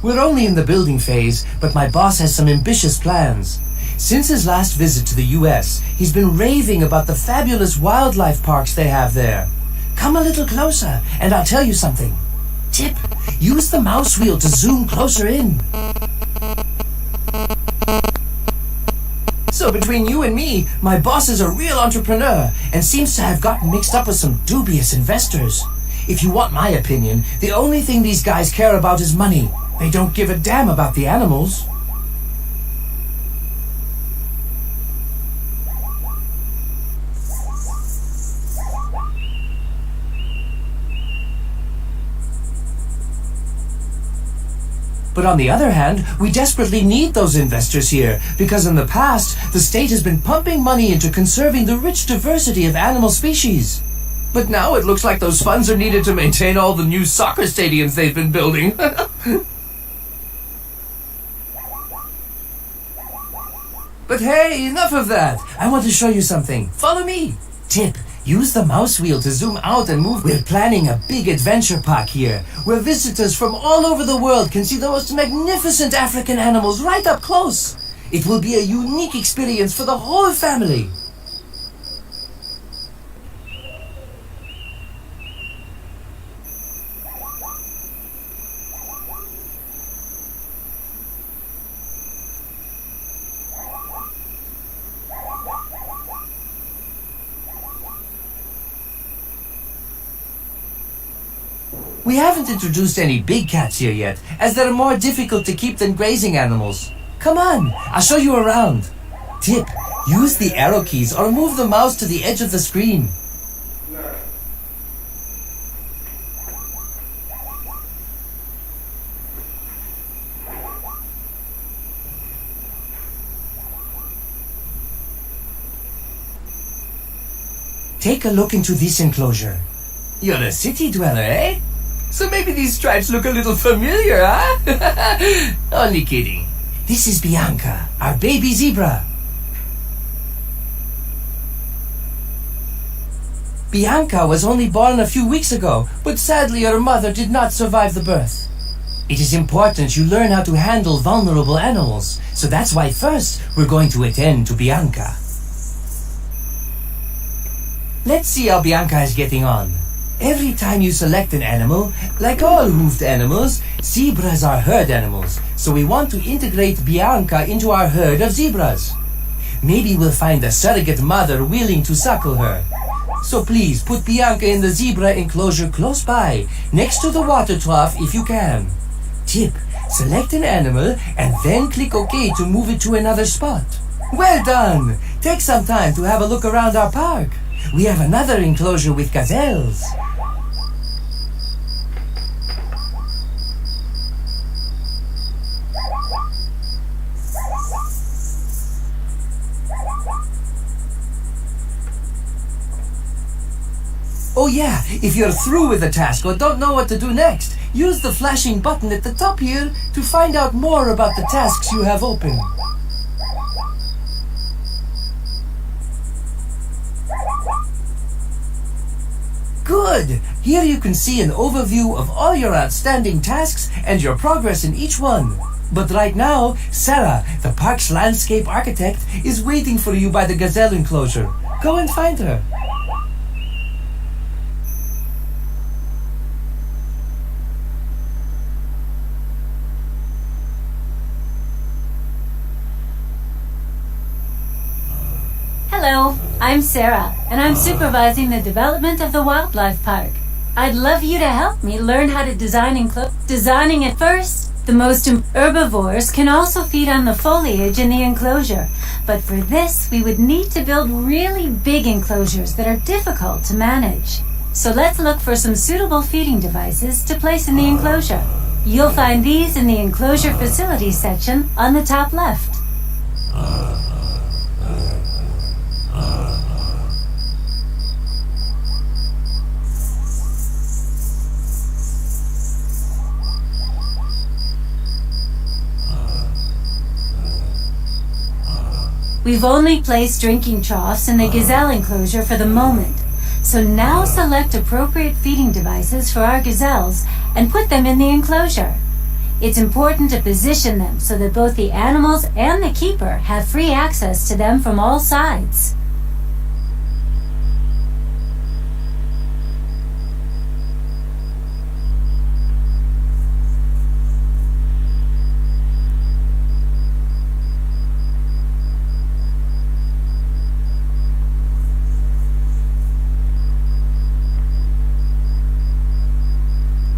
We're only in the building phase, but my boss has some ambitious plans. Since his last visit to the US, he's been raving about the fabulous wildlife parks they have there. Come a little closer, and I'll tell you something. Tip, use the mouse wheel to zoom closer in. So between you and me, my boss is a real entrepreneur and seems to have gotten mixed up with some dubious investors. If you want my opinion, the only thing these guys care about is money. They don't give a damn about the animals. But on the other hand, we desperately need those investors here, because in the past, the state has been pumping money into conserving the rich diversity of animal species. But now it looks like those funds are needed to maintain all the new soccer stadiums they've been building. But hey, enough of that. I want to show you something. Follow me. Tip, use the mouse wheel to zoom out and move. We're planning a big adventure park here, where visitors from all over the world can see the most magnificent African animals right up close. It will be a unique experience for the whole family. We haven't introduced any big cats here yet, as they're more difficult to keep than grazing animals. Come on, I'll show you around. Tip, use the arrow keys or move the mouse to the edge of the screen. Take a look into this enclosure. You're a city dweller, eh? So maybe these stripes look a little familiar, huh? Only kidding. This is Bianca, our baby zebra. Bianca was only born a few weeks ago, but sadly her mother did not survive the birth. It is important you learn how to handle vulnerable animals, so that's why first we're going to attend to Bianca. Let's see how Bianca is getting on. Every time you select an animal, like all hoofed animals, zebras are herd animals, so we want to integrate Bianca into our herd of zebras. Maybe we'll find a surrogate mother willing to suckle her. So please put Bianca in the zebra enclosure close by, next to the water trough if you can. Tip, select an animal and then click OK to move it to another spot. Well done! Take some time to have a look around our park. We have another enclosure with gazelles. Oh yeah, if you're through with the task or don't know what to do next, use the flashing button at the top here to find out more about the tasks you have open. Good! Here you can see an overview of all your outstanding tasks and your progress in each one. But right now, Sarah, the park's landscape architect, is waiting for you by the gazelle enclosure. Go and find her. Hello, I'm Sarah, and I'm supervising the development of the wildlife park. I'd love you to help me learn how to designing it first. The most herbivores can also feed on the foliage in the enclosure, but for this we would need to build really big enclosures that are difficult to manage. So let's look for some suitable feeding devices to place in the enclosure. You'll find these in the enclosure facilities section on the top left. We've only placed drinking troughs in the gazelle enclosure for the moment, so now select appropriate feeding devices for our gazelles and put them in the enclosure. It's important to position them so that both the animals and the keeper have free access to them from all sides.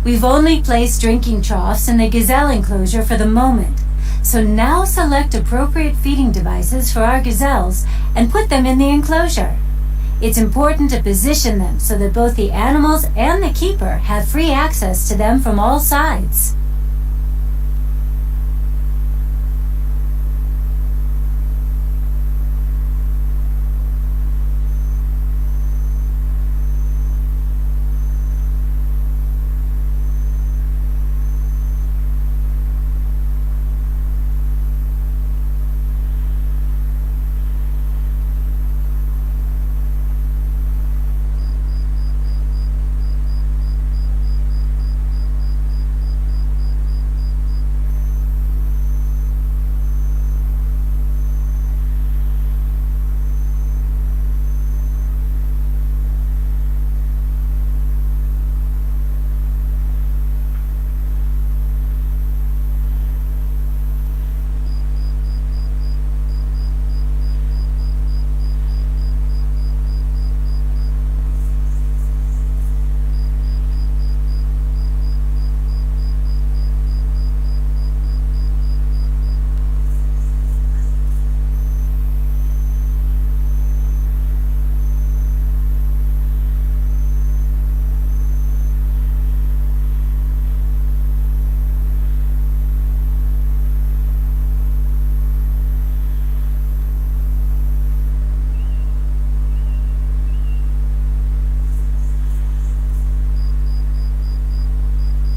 We've only placed drinking troughs in the gazelle enclosure for the moment, so now select appropriate feeding devices for our gazelles and put them in the enclosure. It's important to position them so that both the animals and the keeper have free access to them from all sides.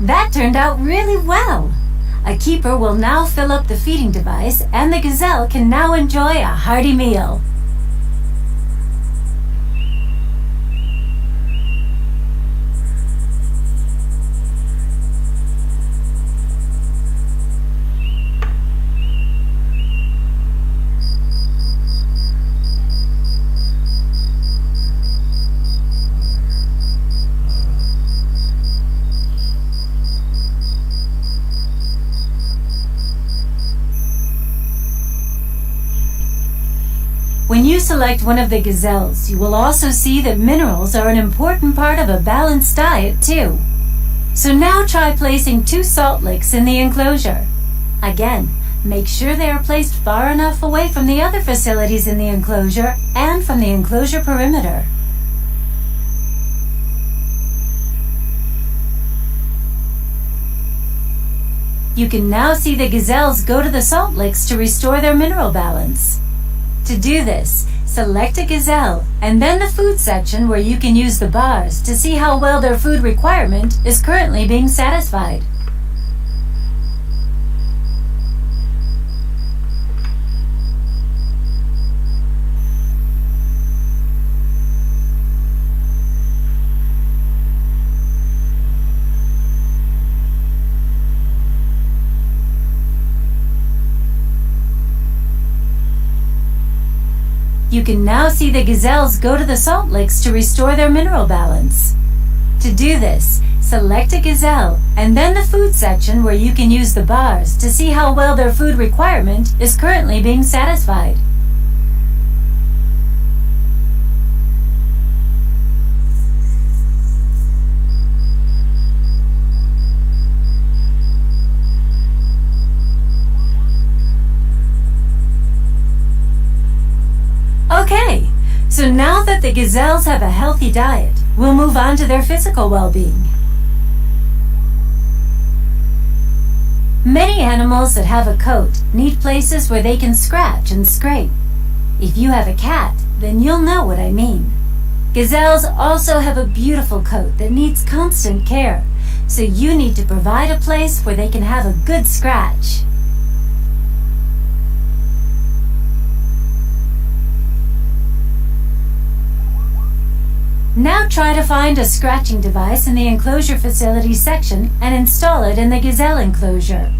That turned out really well. A keeper will now fill up the feeding device and the gazelle can now enjoy a hearty meal. When you select one of the gazelles, you will also see that minerals are an important part of a balanced diet too. So now try placing 2 salt licks in the enclosure. Again, make sure they are placed far enough away from the other facilities in the enclosure and from the enclosure perimeter. You can now see the gazelles go to the salt licks to restore their mineral balance. To do this, select a gazelle and then the food section where you can use the bars to see how well their food requirement is currently being satisfied. You can now see the gazelles go to the salt licks to restore their mineral balance. To do this, select a gazelle and then the food section where you can use the bars to see how well their food requirement is currently being satisfied. Okay, so now that the gazelles have a healthy diet, we'll move on to their physical well-being. Many animals that have a coat need places where they can scratch and scrape. If you have a cat, then you'll know what I mean. Gazelles also have a beautiful coat that needs constant care, so you need to provide a place where they can have a good scratch. Now try to find a scratching device in the enclosure facility section and install it in the gazelle enclosure.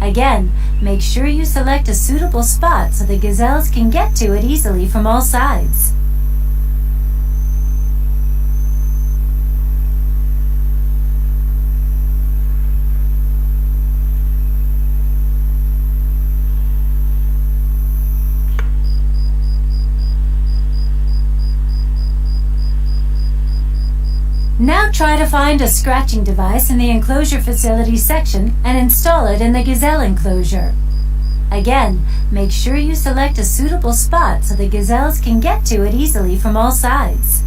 Again, make sure you select a suitable spot so the gazelles can get to it easily from all sides. Now try to find a scratching device in the enclosure facility section and install it in the gazelle enclosure. Again, make sure you select a suitable spot so the gazelles can get to it easily from all sides.